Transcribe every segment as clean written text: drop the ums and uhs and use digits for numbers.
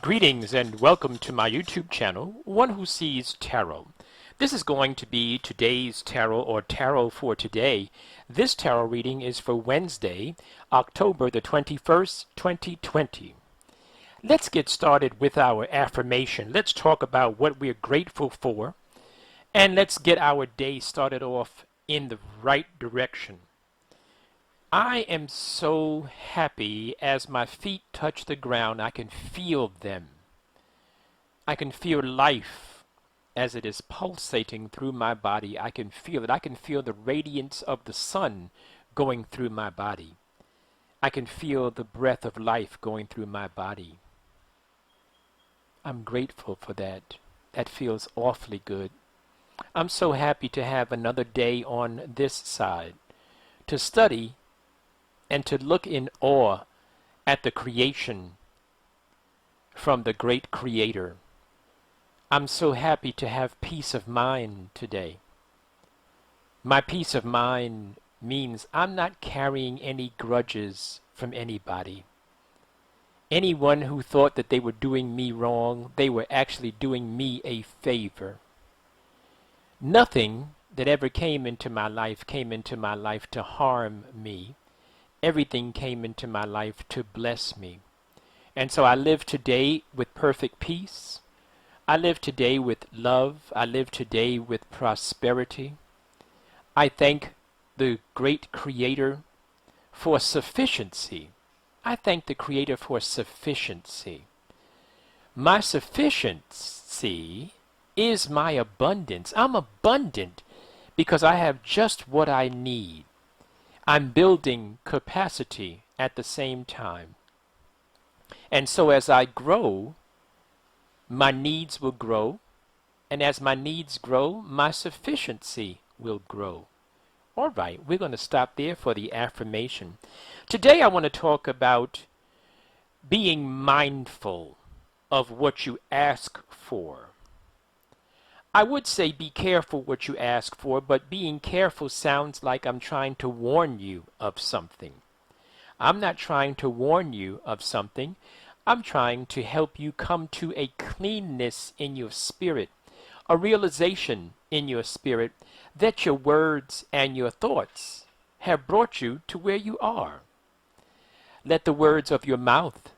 Greetings and welcome to my YouTube channel, One Who Sees Tarot. This is going to be today's tarot or tarot for today. This tarot reading is for Wednesday, October the 21st, 2020. Let's get started with our affirmation. Let's talk about what we're grateful for, and let's get our day started off in the right direction. I am so happy as my feet touch the ground. I can feel them. I can feel life as it is pulsating through my body. I can feel it. I can feel the radiance of the sun going through my body. I can feel the breath of life going through my body. I'm grateful for that. That feels awfully good. I'm so happy to have another day on this side to study and to look in awe at the creation from the great Creator. I'm so happy to have peace of mind today. My peace of mind means I'm not carrying any grudges from anybody. Anyone who thought that they were doing me wrong, they were actually doing me a favor. Nothing that ever came into my life to harm me. Everything came into my life to bless me. And so I live today with perfect peace. I live today with love. I live today with prosperity. I thank the great Creator for sufficiency. I thank the Creator for sufficiency. My sufficiency is my abundance. I'm abundant because I have just what I need. I'm building capacity at the same time. And so as I grow, my needs will grow. And as my needs grow, my sufficiency will grow. All right, we're going to stop there for the affirmation. Today I want to talk about being mindful of what you ask for. I would say be careful what you ask for, but being careful sounds like I'm trying to warn you of something. I'm not trying to warn you of something. I'm trying to help you come to a cleanness in your spirit, a realization in your spirit that your words and your thoughts have brought you to where you are. Let the words of your mouth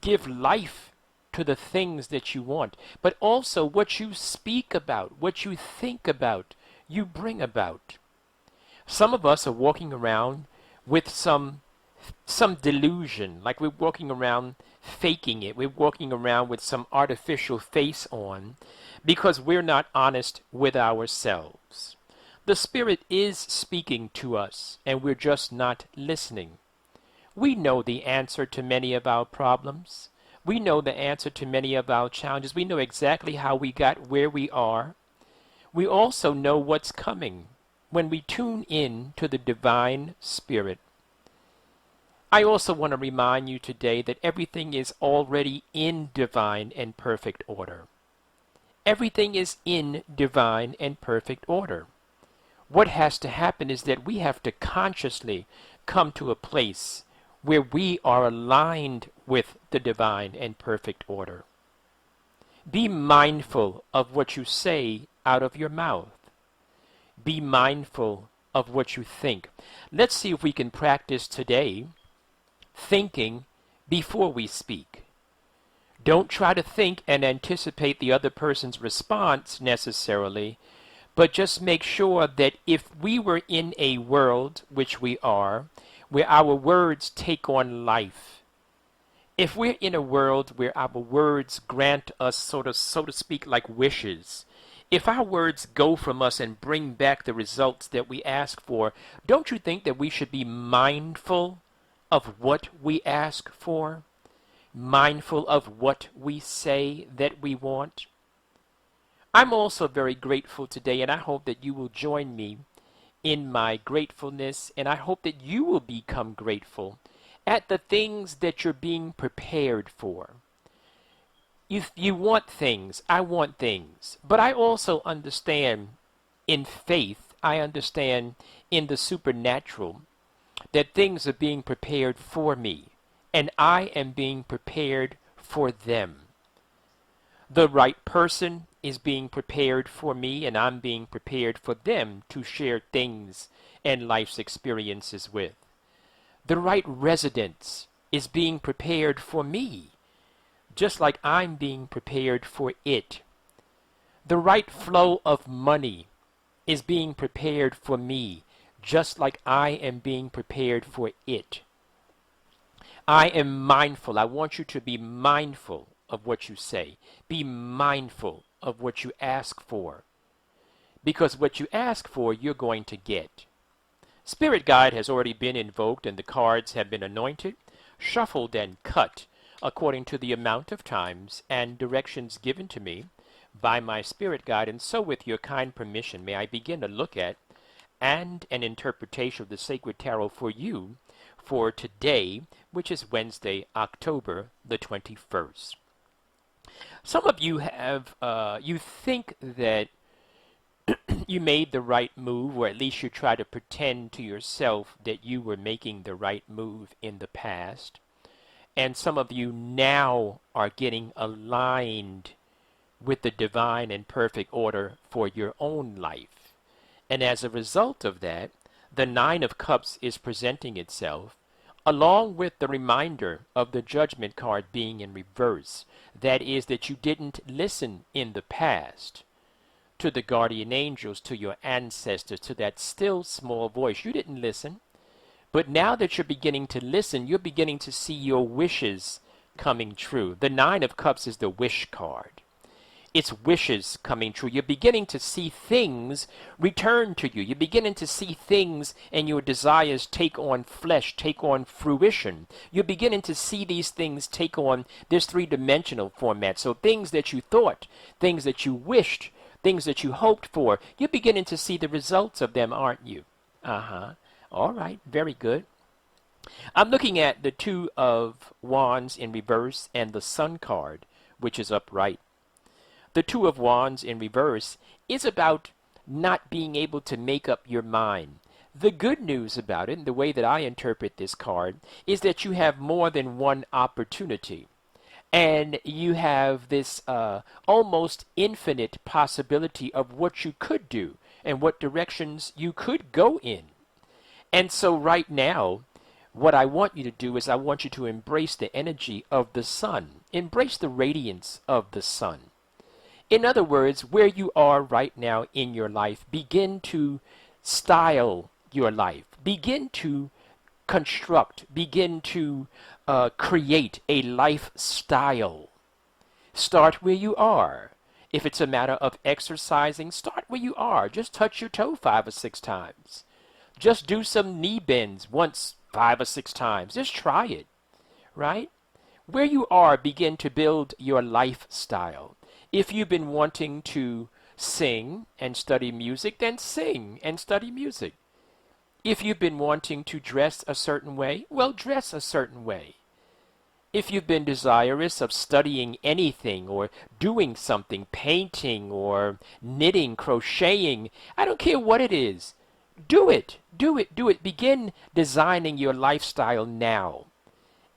give life to the things that you want, but also what you speak about, what you think about, you bring about. Some of us are walking around with some delusion, like we're walking around faking it. We're walking around with some artificial face on because we're not honest with ourselves. The Spirit is speaking to us, and we're just not listening. We know the answer to many of our problems. We know the answer to many of our challenges. We know exactly how we got where we are. We also know what's coming when we tune in to the divine Spirit. I also want to remind you today that everything is already in divine and perfect order. Everything is in divine and perfect order. What has to happen is that we have to consciously come to a place where we are aligned with the divine and perfect order. Be mindful of what you say out of your mouth. Be mindful of what you think. Let's see if we can practice today thinking before we speak. Don't try to think and anticipate the other person's response necessarily, but just make sure that if we were in a world, which we are, where our words take on life, if we're in a world where our words grant us so to speak like wishes, if our words go from us and bring back the results that we ask for, don't you think that we should be mindful of what we ask for? Mindful of what we say that we want? I'm also very grateful today, and I hope that you will join me in my gratefulness, and I hope that you will become grateful at the things that you're being prepared for. If you want things, I want things, but I also understand in faith, I understand in the supernatural that things are being prepared for me, and I am being prepared for them. The right person is being prepared for me, and I'm being prepared for them to share things and life's experiences with. The right residence is being prepared for me, just like I'm being prepared for it. The right flow of money is being prepared for me, just like I am being prepared for it. I am mindful. I want you to be mindful of what you say. Be mindful of what you ask for. Because what you ask for, you're going to get. Spirit guide has already been invoked and the cards have been anointed, shuffled, and cut according to the amount of times and directions given to me by my spirit guide. And so with your kind permission, may I begin to look at and an interpretation of the sacred tarot for you for today, which is Wednesday, October the 21st. Some of you have, you think that you made the right move, or at least you try to pretend to yourself that you were making the right move in the past. And some of you now are getting aligned with the divine and perfect order for your own life. And as a result of that, the Nine of Cups is presenting itself, along with the reminder of the Judgment card being in reverse. That is, that you didn't listen in the past to the guardian angels, to your ancestors, to that still small voice. You didn't listen. But now that you're beginning to listen, you're beginning to see your wishes coming true. The Nine of Cups is the wish card. It's wishes coming true. You're beginning to see things return to you. You're beginning to see things and your desires take on flesh, take on fruition. You're beginning to see these things take on this three-dimensional format. So things that you thought, things that you wished, things that you hoped for, you're beginning to see the results of them, aren't you? All right, very good. I'm looking at the Two of Wands in reverse and the Sun card, which is upright. The Two of Wands in reverse is about not being able to make up your mind. The good news about it, and the way that I interpret this card, is that you have more than one opportunity. And you have this almost infinite possibility of what you could do and what directions you could go in. And so right now, what I want you to do is I want you to embrace the energy of the sun. Embrace the radiance of the sun. In other words, where you are right now in your life, begin to style your life. Begin to construct, begin to create a lifestyle. Start where you are. If it's a matter of exercising, start where you are. Just touch your toe 5 or 6 times. Just do some knee bends once 5 or 6 times. Just try it, right? Where you are, begin to build your lifestyle. If you've been wanting to sing and study music, then sing and study music. If you've been wanting to dress a certain way, well, dress a certain way. If you've been desirous of studying anything or doing something, painting or knitting, crocheting, I don't care what it is, do it, do it, do it. Begin designing your lifestyle now.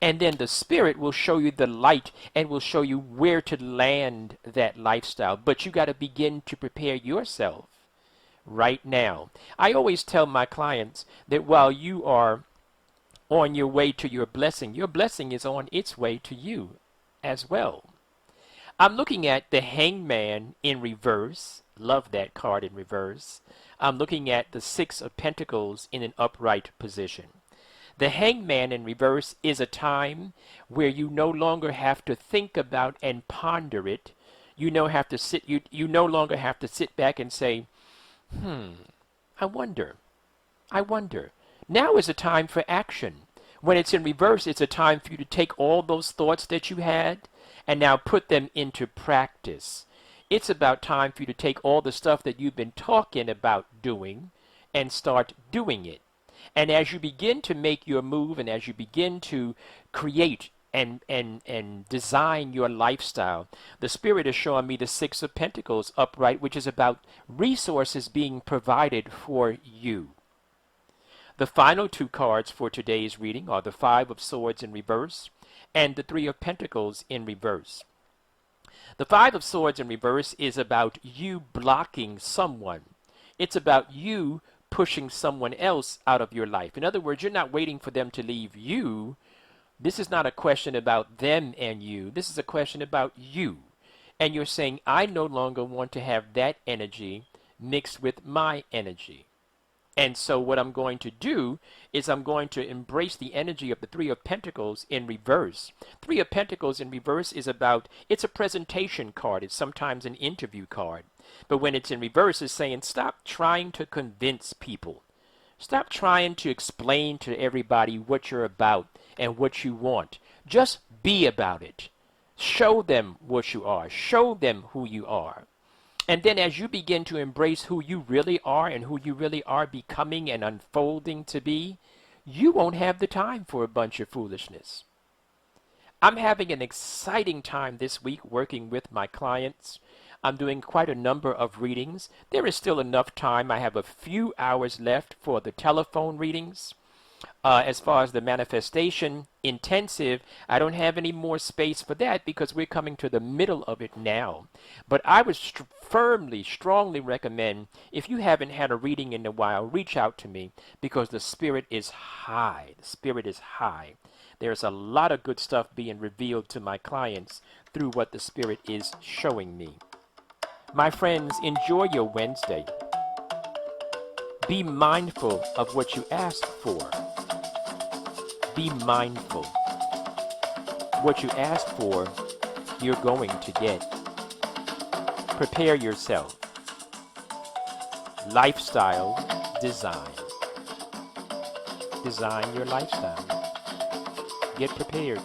And then the Spirit will show you the light and will show you where to land that lifestyle. But you got to begin to prepare yourself right now. I always tell my clients that while you are on your way to your blessing is on its way to you as well. I'm looking at the Hangman in reverse. Love that card in reverse. I'm looking at the Six of Pentacles in an upright position. The Hangman in reverse is a time where you no longer have to think about and ponder it. You no longer have to sit back and say, I wonder. Now is a time for action. When it's in reverse, it's a time for you to take all those thoughts that you had and now put them into practice. It's about time for you to take all the stuff that you've been talking about doing and start doing it. And as you begin to make your move and as you begin to create and design your lifestyle, the Spirit is showing me the Six of Pentacles upright, which is about resources being provided for you. The final 2 cards for today's reading are the Five of Swords in reverse and the Three of Pentacles in reverse. The Five of Swords in reverse is about you blocking someone. It's about you pushing someone else out of your life. In other words, you're not waiting for them to leave you. This is not a question about them and you. This is a question about you. And you're saying, I no longer want to have that energy mixed with my energy. And so what I'm going to do is I'm going to embrace the energy of the Three of Pentacles in reverse. Three of Pentacles in reverse is about, it's a presentation card. It's sometimes an interview card. But when it's in reverse, it's saying, stop trying to convince people. Stop trying to explain to everybody what you're about and what you want. Just be about it. Show them what you are. Show them who you are. And then as you begin to embrace who you really are and who you really are becoming and unfolding to be, you won't have the time for a bunch of foolishness. I'm having an exciting time this week working with my clients. I'm doing quite a number of readings. There is still enough time. I have a few hours left for the telephone readings. As far as the manifestation intensive, I don't have any more space for that because we're coming to the middle of it now. But I would firmly, strongly recommend, if you haven't had a reading in a while, reach out to me because the spirit is high. The spirit is high. There's a lot of good stuff being revealed to my clients through what the spirit is showing me. My friends, enjoy your Wednesday. Be mindful of what you ask for. Be mindful. What you ask for, you're going to get. Prepare yourself. Lifestyle design. Design your lifestyle. Get prepared.